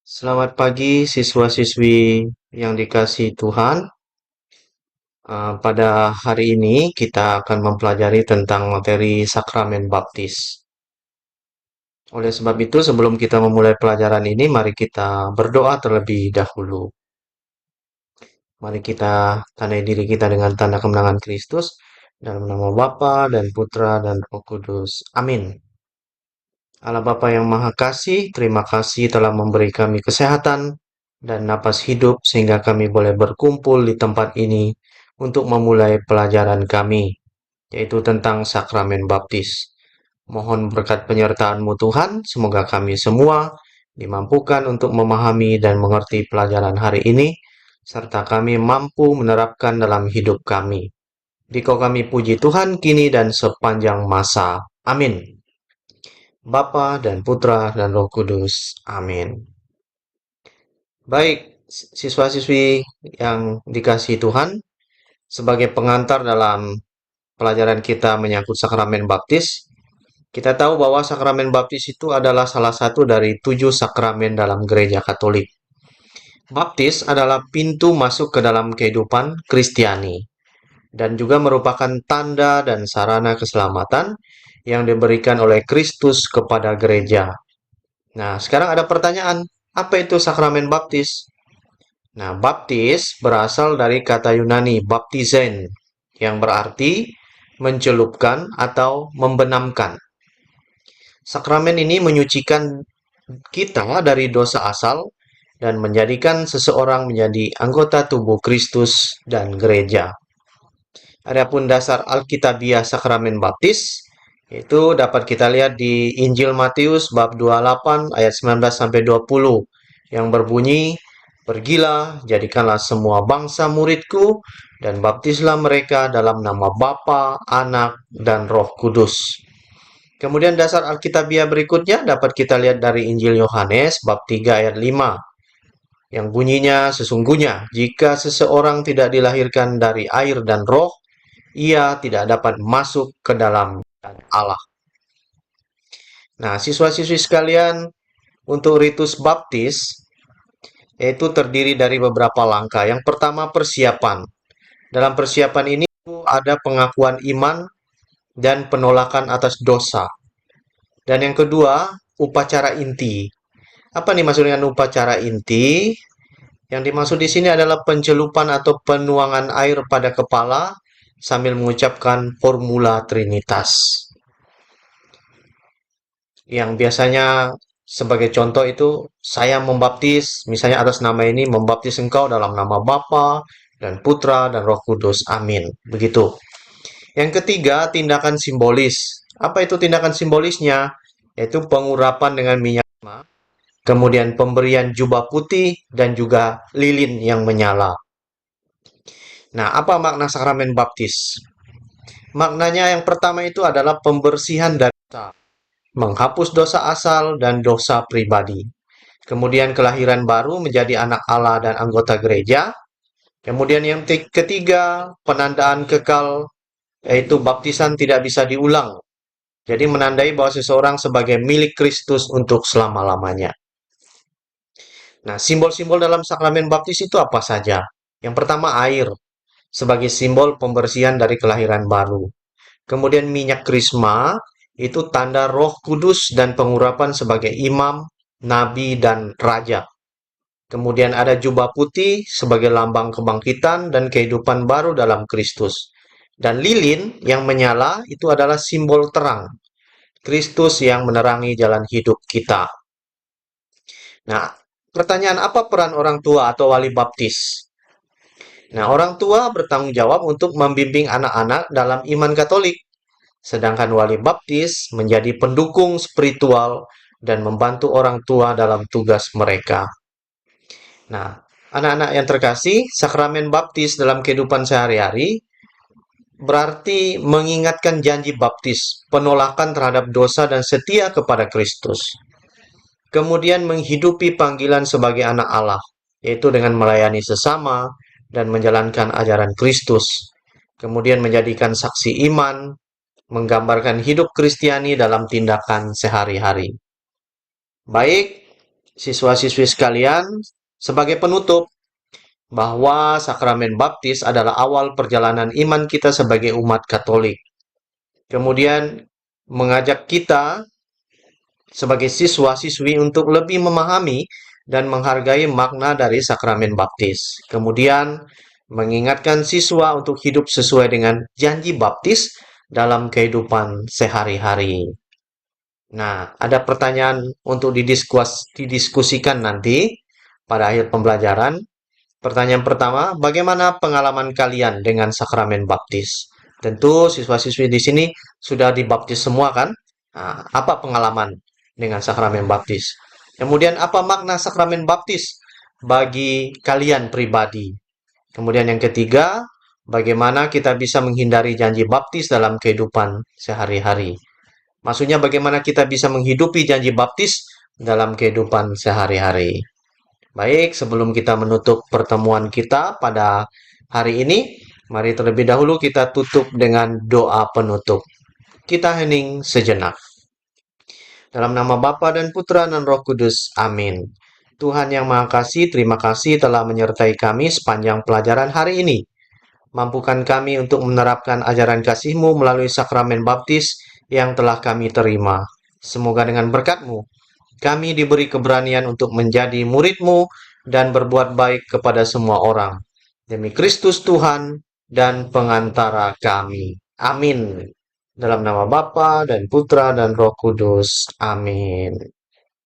Selamat pagi siswa-siswi yang dikasihi Tuhan. Pada hari ini kita akan mempelajari tentang materi sakramen baptis. Oleh sebab itu, sebelum kita memulai pelajaran ini, mari kita berdoa terlebih dahulu. Mari kita tandai diri kita dengan tanda kemenangan Kristus dalam nama Bapa dan Putra dan Roh Kudus. Amin. Allah Bapa yang Maha Kasih, terima kasih telah memberi kami kesehatan dan napas hidup sehingga kami boleh berkumpul di tempat ini untuk memulai pelajaran kami, yaitu tentang sakramen baptis. Mohon berkat penyertaan-Mu Tuhan, semoga kami semua dimampukan untuk memahami dan mengerti pelajaran hari ini, serta kami mampu menerapkan dalam hidup kami. Dikau kami puji Tuhan kini dan sepanjang masa. Amin. Bapa dan Putra dan Roh Kudus. Amin. Baik, siswa-siswi yang dikasihi Tuhan, sebagai pengantar dalam pelajaran kita menyangkut sakramen baptis, kita tahu bahwa sakramen baptis itu adalah salah satu dari 7 sakramen dalam gereja Katolik. Baptis adalah pintu masuk ke dalam kehidupan Kristiani dan juga merupakan tanda dan sarana keselamatan yang diberikan oleh Kristus kepada gereja. Nah, sekarang ada pertanyaan, apa itu sakramen baptis? Nah, baptis berasal dari kata Yunani baptizen, yang berarti mencelupkan atau membenamkan. Sakramen ini menyucikan kita dari dosa asal dan menjadikan seseorang menjadi anggota tubuh Kristus dan gereja. Adapun dasar Alkitabiah sakramen baptis itu dapat kita lihat di Injil Matius bab 28 ayat 19 sampai 20 yang berbunyi, "Pergilah, jadikanlah semua bangsa muridku dan baptislah mereka dalam nama Bapa, Anak, dan Roh Kudus." Kemudian dasar Alkitabiah berikutnya dapat kita lihat dari Injil Yohanes bab 3 ayat 5 yang bunyinya, "Sesungguhnya jika seseorang tidak dilahirkan dari air dan roh, ia tidak dapat masuk ke dalam Allah." Nah, siswa-siswi sekalian, untuk ritus baptis yaitu terdiri dari beberapa langkah. Yang pertama, persiapan. Dalam persiapan ini ada pengakuan iman dan penolakan atas dosa. Dan yang kedua, upacara inti. Apa nih maksudnya dengan upacara inti? Yang dimaksud di sini adalah pencelupan atau penuangan air pada kepala sambil mengucapkan formula Trinitas. Yang biasanya sebagai contoh itu saya membaptis, misalnya atas nama ini membaptis engkau dalam nama Bapa dan Putra dan Roh Kudus. Amin. Begitu. Yang ketiga, tindakan simbolis. Apa itu tindakan simbolisnya? Yaitu pengurapan dengan minyak, kemudian pemberian jubah putih dan juga lilin yang menyala. Nah, apa makna sakramen baptis? Maknanya yang pertama itu adalah pembersihan dari dosa, menghapus dosa asal dan dosa pribadi. Kemudian kelahiran baru menjadi anak Allah dan anggota gereja. Kemudian yang ketiga, penandaan kekal, yaitu baptisan tidak bisa diulang. Jadi menandai bahwa seseorang sebagai milik Kristus untuk selama-lamanya. Nah, simbol-simbol dalam sakramen baptis itu apa saja? Yang pertama, air sebagai simbol pembersihan dari kelahiran baru. Kemudian minyak krisma itu tanda Roh Kudus dan pengurapan sebagai imam, nabi, dan raja. Kemudian ada jubah putih sebagai lambang kebangkitan dan kehidupan baru dalam Kristus. Dan lilin yang menyala itu adalah simbol terang. Kristus yang menerangi jalan hidup kita. Nah, pertanyaan, apa peran orang tua atau wali baptis? Nah, orang tua bertanggung jawab untuk membimbing anak-anak dalam iman Katolik, sedangkan wali baptis menjadi pendukung spiritual dan membantu orang tua dalam tugas mereka. Nah, anak-anak yang terkasih, sakramen baptis dalam kehidupan sehari-hari berarti mengingatkan janji baptis, penolakan terhadap dosa dan setia kepada Kristus. Kemudian menghidupi panggilan sebagai anak Allah, yaitu dengan melayani sesama dan menjalankan ajaran Kristus. Kemudian menjadikan saksi iman, menggambarkan hidup Kristiani dalam tindakan sehari-hari. Baik, Siswa-siswi sekalian, sebagai penutup, bahwa sakramen baptis adalah awal perjalanan iman kita sebagai umat Katolik. Kemudian mengajak kita sebagai siswa-siswi untuk lebih memahami dan menghargai makna dari sakramen baptis. Kemudian mengingatkan siswa untuk hidup sesuai dengan janji baptis dalam kehidupan sehari-hari. Nah, ada pertanyaan untuk didiskusikan nanti pada akhir pembelajaran. Pertanyaan pertama, bagaimana pengalaman kalian dengan sakramen baptis? Tentu siswa-siswi di sini sudah dibaptis semua kan? Nah, apa pengalaman dengan sakramen baptis? Kemudian apa makna sakramen baptis bagi kalian pribadi? Kemudian yang ketiga, bagaimana kita bisa menghindari janji baptis dalam kehidupan sehari-hari? Maksudnya bagaimana kita bisa menghidupi janji baptis dalam kehidupan sehari-hari? Baik, sebelum kita menutup pertemuan kita pada hari ini, mari terlebih dahulu kita tutup dengan doa penutup. Kita hening sejenak. Dalam nama Bapa dan Putra dan Roh Kudus. Amin. Tuhan yang Maha Kasih, terima kasih telah menyertai kami sepanjang pelajaran hari ini. Mampukan kami untuk menerapkan ajaran kasih-Mu melalui sakramen baptis yang telah kami terima. Semoga dengan berkat-Mu, kami diberi keberanian untuk menjadi murid-Mu dan berbuat baik kepada semua orang. Demi Kristus Tuhan dan pengantara kami. Amin. Dalam nama Bapa dan Putra dan Roh Kudus. Amin.